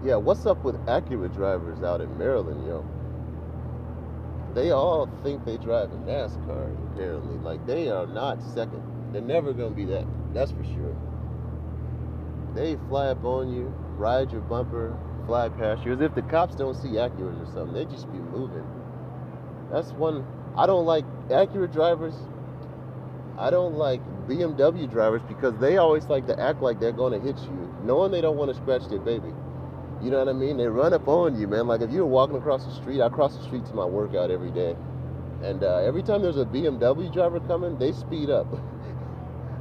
Yeah, what's up with Acura drivers out in Maryland, yo? They all think they drive a NASCAR, apparently. Like, they are not second. They're never going to be that. That's for sure. They fly up on you, ride your bumper, fly past you. As if the cops don't see Acuras or something. They just be moving. That's one. I don't like Acura drivers. I don't like BMW drivers because they always like to act like they're going to hit you, knowing they don't want to scratch their baby. You know what I mean? They run up on you, man. Like if you're walking across the street, I cross the street to my workout every day. And every time there's a BMW driver coming, they speed up.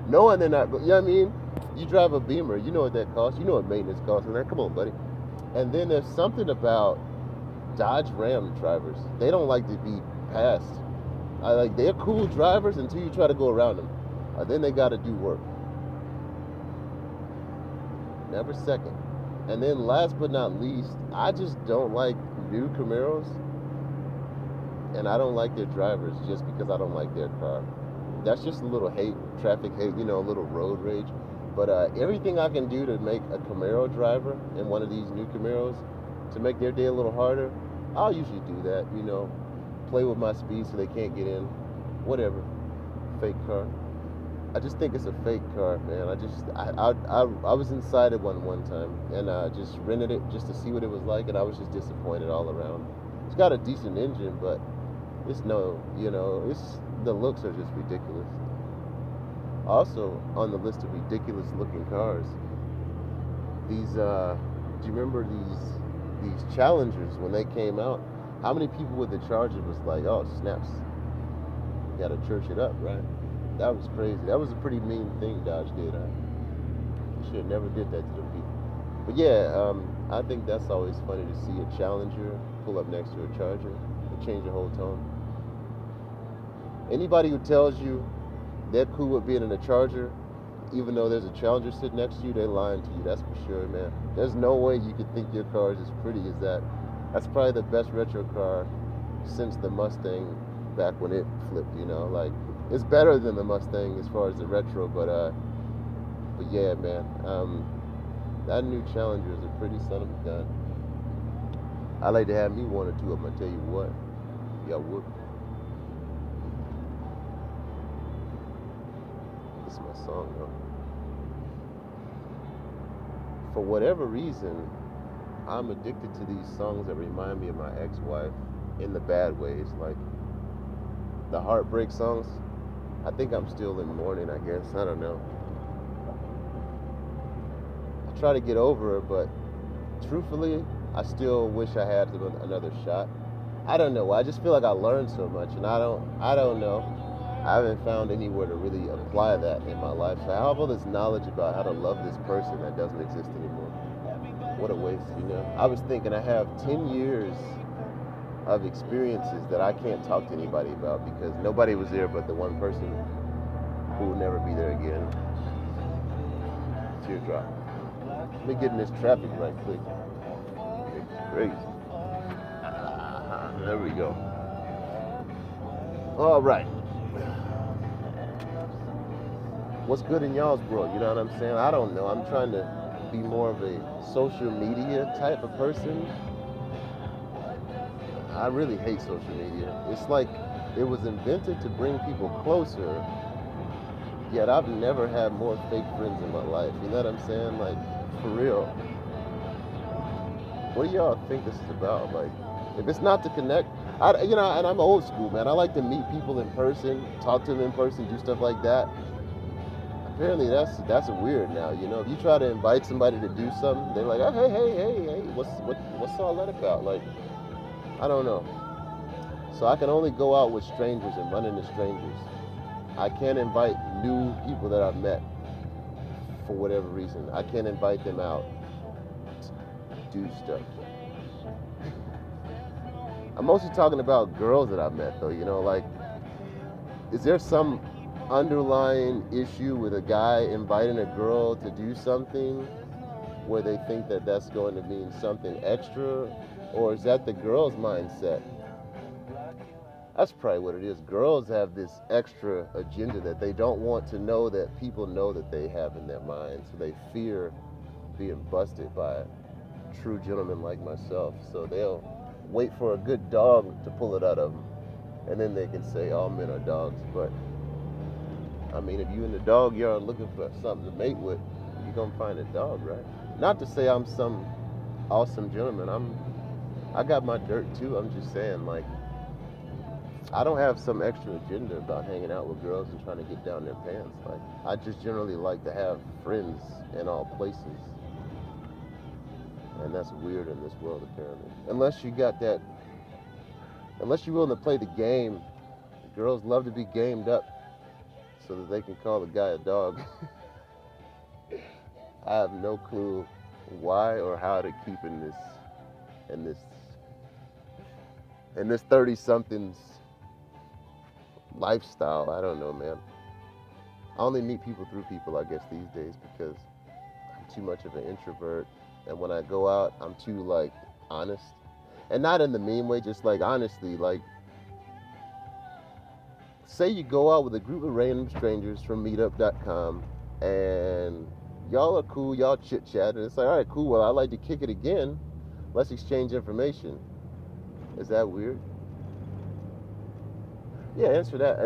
Knowing they're not, you know what I mean? You drive a Beamer, you know what that costs. You know what maintenance costs. And that, come on, buddy. And then there's something about Dodge Ram drivers. They don't like to be passed. They're cool drivers until you try to go around them. Then they got to do work. Never second. And then last but not least, I just don't like new Camaros, and I don't like their drivers just because I don't like their car. That's just a little hate, traffic hate, a little road rage. But everything I can do to make a Camaro driver in one of these new Camaros to make their day a little harder, I'll usually do that, play with my speed so they can't get in, whatever, fake car. I just think it's a fake car, man. I was inside it one time, and I just rented it just to see what it was like, and I was just disappointed all around. It's got a decent engine, but it's the looks are just ridiculous. Also on the list of ridiculous looking cars, these do you remember these Challengers when they came out? How many people with the Charger was like, oh snaps, you gotta church it up, right? That was crazy. That was a pretty mean thing Dodge did. You should have never did that to the people. But yeah, I think that's always funny to see a Challenger pull up next to a Charger. It change the whole tone. Anybody who tells you they're cool with being in a Charger, even though there's a Challenger sitting next to you, they're lying to you. That's for sure, man. There's no way you could think your car is as pretty as that. That's probably the best retro car since the Mustang back when it flipped. Like it's better than the Mustang as far as the retro, but yeah, man, that new Challenger is a pretty son of a gun. I like to have me one or two of them. I tell you what, y'all would. This is my song, though. For whatever reason, I'm addicted to these songs that remind me of my ex-wife in the bad ways, like the heartbreak songs. I think I'm still in mourning, I guess. I don't know. I try to get over her, but truthfully, I still wish I had another shot. I don't know. I just feel like I learned so much, and I don't know. I haven't found anywhere to really apply that in my life. So I have all this knowledge about how to love this person that doesn't exist anymore. What a waste. I was thinking I have 10 years of experiences that I can't talk to anybody about because nobody was there but the one person who will never be there again. Teardrop. Let me get in this traffic right quick. It's crazy. There we go. All right. What's good in y'all's world? You know what I'm saying? I don't know. I'm trying to be more of a social media type of person. I really hate social media. It's like it was invented to bring people closer, yet I've never had more fake friends in my life. You know what I'm saying? Like, for real. What do y'all think this is about? Like, if it's not to connect, and I'm old school, man. I like to meet people in person, talk to them in person, do stuff like that. Apparently that's weird now. If you try to invite somebody to do something, they're like, oh, hey, what's all that about? Like, I don't know. So I can only go out with strangers and run into strangers. I can't invite new people that I've met for whatever reason. I can't invite them out to do stuff. I'm mostly talking about girls that I've met, though. Like, is there some underlying issue with a guy inviting a girl to do something where they think that that's going to mean something extra? Or is that the girl's mindset? That's probably what it is. Girls have this extra agenda that they don't want to know that people know that they have in their minds. So they fear being busted by it. true gentlemen like myself. So they'll wait for a good dog to pull it out of them, and then they can say all men are dogs. But I mean, if you in the dog yard looking for something to mate with, you're gonna find a dog, right? Not to say I'm some awesome gentleman. I got my dirt too. I'm just saying, like, I don't have some extra agenda about hanging out with girls and trying to get down their pants. Like, I just generally like to have friends in all places. And that's weird in this world, apparently. Unless you got that, unless you're willing to play the game, girls love to be gamed up so that they can call the guy a dog. I have no clue why or how to keep in this in this 30 somethings lifestyle. I don't know, man. I only meet people through people, I guess, these days, because I'm too much of an introvert. And when I go out, I'm too, like, honest. And not in the mean way, just, like, honestly, like, say you go out with a group of random strangers from meetup.com and y'all are cool, y'all chit chat, and it's like, all right, cool, well, I'd like to kick it again. Let's exchange information. Is that weird? Yeah, answer that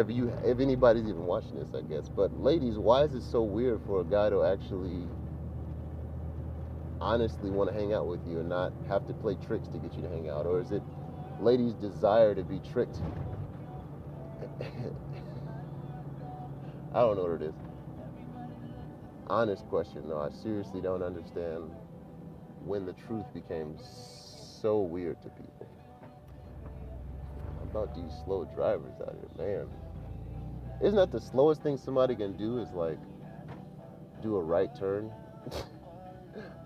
if anybody's even watching this, I guess. But ladies, why is it so weird for a guy to actually honestly want to hang out with you and not have to play tricks to get you to hang out? Or is it ladies' desire to be tricked? I don't know what it is. Honest question, though. I seriously don't understand when the truth became so weird to people. About these slow drivers out here, man. Isn't that the slowest thing somebody can do is, like, do a right turn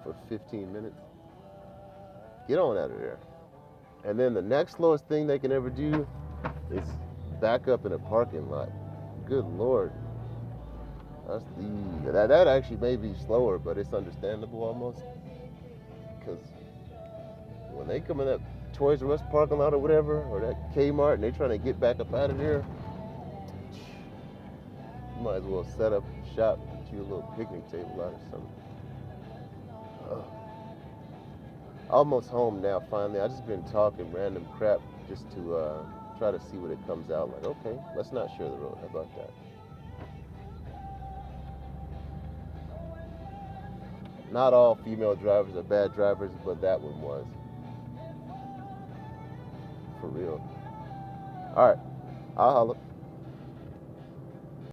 for 15 minutes? Get on out of there. And then the next slowest thing they can ever do is back up in a parking lot. Good Lord. That actually may be slower, but it's understandable almost. Because when they come in that Toys R Us parking lot or whatever, or that Kmart, and they're trying to get back up out of there, you might as well set up shop, get you a little picnic table out or something. Almost home now, finally. I just been talking random crap just to try to see what it comes out like. Okay, let's not share the road. How about that? Not all female drivers are bad drivers, but that one was. For real. All right, I'll holla.